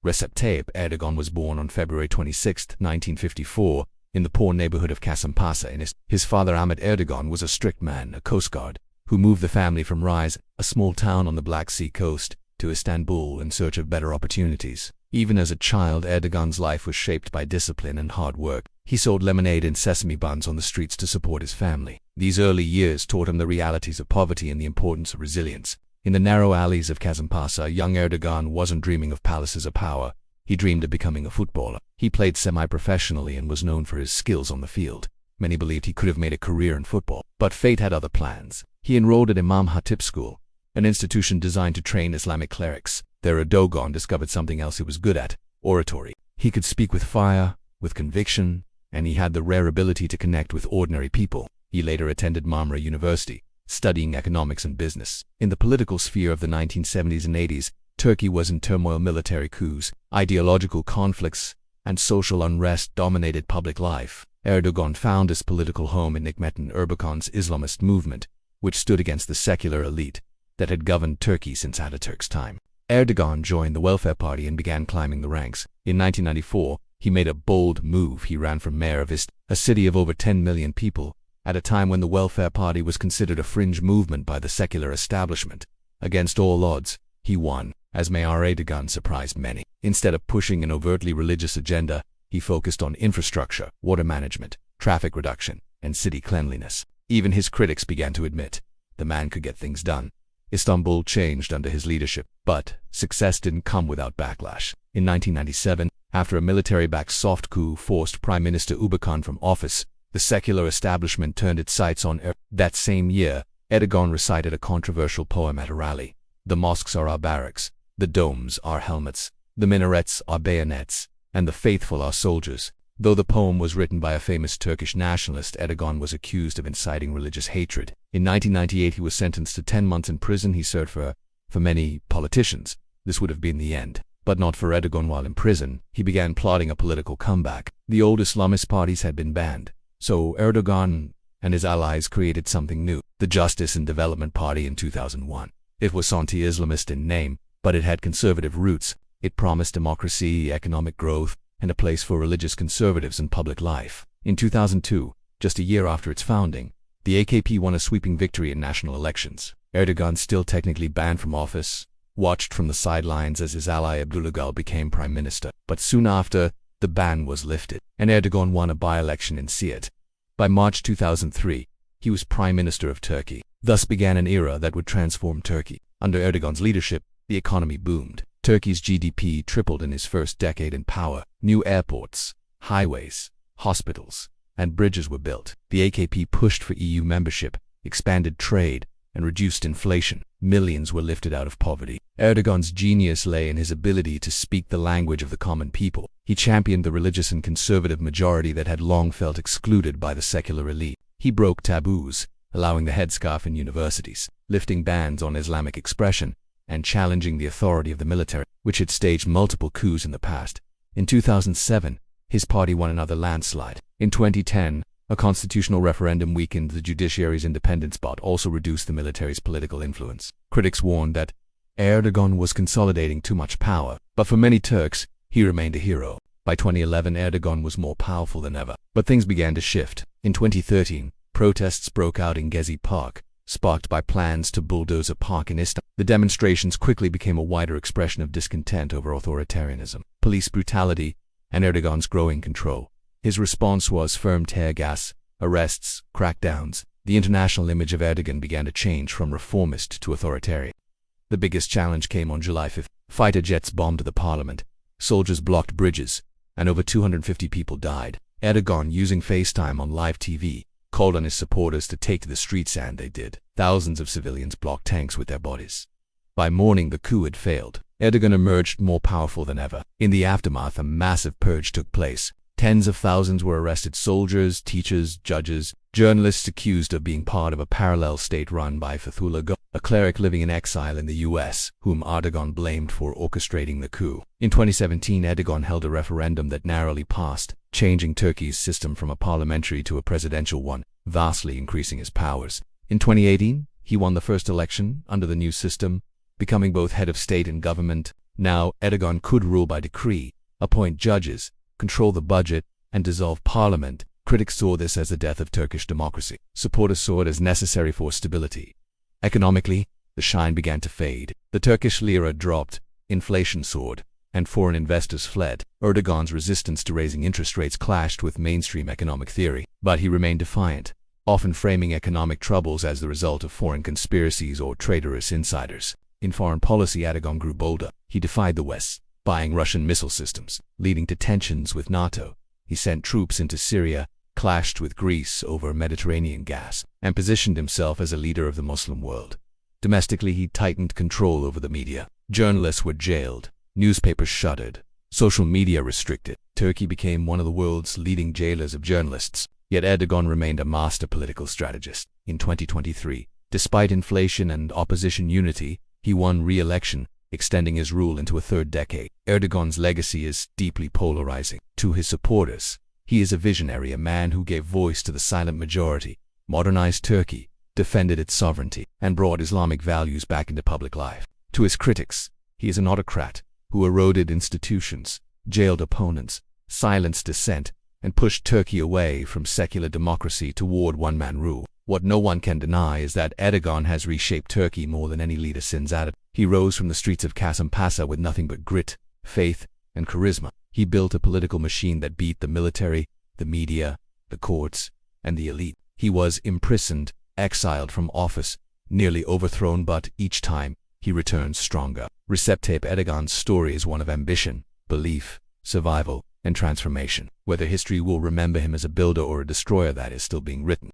Recep Tayyip Erdoğan was born on February 26, 1954, in the poor neighborhood of Kasımpaşa in his father Ahmet Erdoğan was a strict man, a coast guard, who moved the family from Rize, a small town on the Black Sea coast, to Istanbul in search of better opportunities. Even as a child, Erdoğan's life was shaped by discipline and hard work. He sold lemonade and sesame buns on the streets to support his family. These early years taught him the realities of poverty and the importance of resilience. In the narrow alleys of Kasımpaşa, young Erdoğan wasn't dreaming of palaces or power. He dreamed of becoming a footballer. He played semi-professionally and was known for his skills on the field. Many believed he could have made a career in football, but fate had other plans. He enrolled at Imam Hatip School, an institution designed to train Islamic clerics. There Erdoğan discovered something else he was good at: oratory. He could speak with fire, with conviction, and he had the rare ability to connect with ordinary people. He later attended Marmara University, studying economics and business. In the political sphere of the 1970s and 80s, Turkey was in turmoil. Military coups, ideological conflicts, and social unrest dominated public life. Erdoğan found his political home in Hikmettin Erbakan's Islamist movement, which stood against the secular elite that had governed Turkey since Ataturk's time. Erdoğan joined the Welfare Party and began climbing the ranks. In 1994, he made a bold move. He ran for mayor of Istanbul, a city of over 10 million people, at a time when the Welfare Party was considered a fringe movement by the secular establishment. Against all odds, he won. As mayor, Erdoğan surprised many. Instead of pushing an overtly religious agenda, he focused on infrastructure, water management, traffic reduction, and city cleanliness. Even his critics began to admit the man could get things done. Istanbul changed under his leadership, but success didn't come without backlash. In 1997, after a military-backed soft coup forced Prime Minister Erbakan from office, the secular establishment turned its sights on Erdoğan. That same year, Erdoğan recited a controversial poem at a rally. "The mosques are our barracks, the domes are helmets, the minarets are bayonets, and the faithful are soldiers." Though the poem was written by a famous Turkish nationalist, Erdoğan was accused of inciting religious hatred. In 1998, he was sentenced to 10 months in prison. He served for many politicians, this would have been the end. But not for Erdoğan. While in prison, he began plotting a political comeback. The old Islamist parties had been banned, so Erdoğan and his allies created something new: the Justice and Development Party in 2001. It was anti-Islamist in name, but it had conservative roots. It promised democracy, economic growth, and a place for religious conservatives in public life. In 2002, just a year after its founding, the AKP won a sweeping victory in national elections. Erdoğan, still technically banned from office, watched from the sidelines as his ally Abdullah Gül became prime minister. But soon after, the ban was lifted, and Erdoğan won a by-election in Siirt. By March 2003, he was prime minister of Turkey. Thus began an era that would transform Turkey. Under Erdoğan's leadership, the economy boomed. Turkey's GDP tripled in his first decade in power. New airports, highways, hospitals, and bridges were built. The AKP pushed for EU membership, expanded trade, and reduced inflation. Millions were lifted out of poverty. Erdoğan's genius lay in his ability to speak the language of the common people. He championed the religious and conservative majority that had long felt excluded by the secular elite. He broke taboos, allowing the headscarf in universities, lifting bans on Islamic expression, and challenging the authority of the military, which had staged multiple coups in the past. In 2007, his party won another landslide. In 2010, a constitutional referendum weakened the judiciary's independence but also reduced the military's political influence. Critics warned that Erdoğan was consolidating too much power, but for many Turks, he remained a hero. By 2011, Erdoğan was more powerful than ever. But things began to shift. In 2013, protests broke out in Gezi Park, sparked by plans to bulldoze a park in Istanbul. The demonstrations quickly became a wider expression of discontent over authoritarianism, police brutality, and Erdoğan's growing control. His response was firm tear gas, arrests, crackdowns. The international image of Erdoğan began to change from reformist to authoritarian. The biggest challenge came on July 5th. Fighter jets bombed the parliament, soldiers blocked bridges, and over 250 people died. Erdoğan, using FaceTime on live TV, called on his supporters to take to the streets, and they did. Thousands of civilians blocked tanks with their bodies. By morning, the coup had failed. Erdoğan emerged more powerful than ever. In the aftermath, a massive purge took place. Tens of thousands were arrested: soldiers, teachers, judges, journalists accused of being part of a parallel state run by Fethullah Gülen, a cleric living in exile in the US, whom Erdoğan blamed for orchestrating the coup. In 2017, Erdoğan held a referendum that narrowly passed, changing Turkey's system from a parliamentary to a presidential one, vastly increasing his powers. In 2018, he won the first election under the new system, becoming both head of state and government. Now, Erdoğan could rule by decree, appoint judges, control the budget, and dissolve parliament. Critics saw this as the death of Turkish democracy. Supporters saw it as necessary for stability. Economically, the shine began to fade. The Turkish lira dropped, inflation soared, and foreign investors fled. Erdoğan's resistance to raising interest rates clashed with mainstream economic theory, but he remained defiant, often framing economic troubles as the result of foreign conspiracies or traitorous insiders. In foreign policy, Erdoğan grew bolder. He defied the West, buying Russian missile systems, leading to tensions with NATO. He sent troops into Syria, clashed with Greece over Mediterranean gas, and positioned himself as a leader of the Muslim world. Domestically, he tightened control over the media. Journalists were jailed, newspapers shuttered, social media restricted. Turkey became one of the world's leading jailers of journalists. Yet Erdoğan remained a master political strategist. In 2023, despite inflation and opposition unity, he won re-election, extending his rule into a third decade. Erdoğan's legacy is deeply polarizing. To his supporters, he is a visionary, a man who gave voice to the silent majority, modernized Turkey, defended its sovereignty, and brought Islamic values back into public life. To his critics, he is an autocrat who eroded institutions, jailed opponents, silenced dissent, and pushed Turkey away from secular democracy toward one-man rule. What no one can deny is that Erdoğan has reshaped Turkey more than any leader since Adam. He rose from the streets of Kasımpaşa with nothing but grit, faith, and charisma. He built a political machine that beat the military, the media, the courts, and the elite. He was imprisoned, exiled from office, nearly overthrown, but each time he returned stronger. Recep Tayyip Erdoğan's story is one of ambition, belief, survival, and transformation. Whether history will remember him as a builder or a destroyer, that is still being written.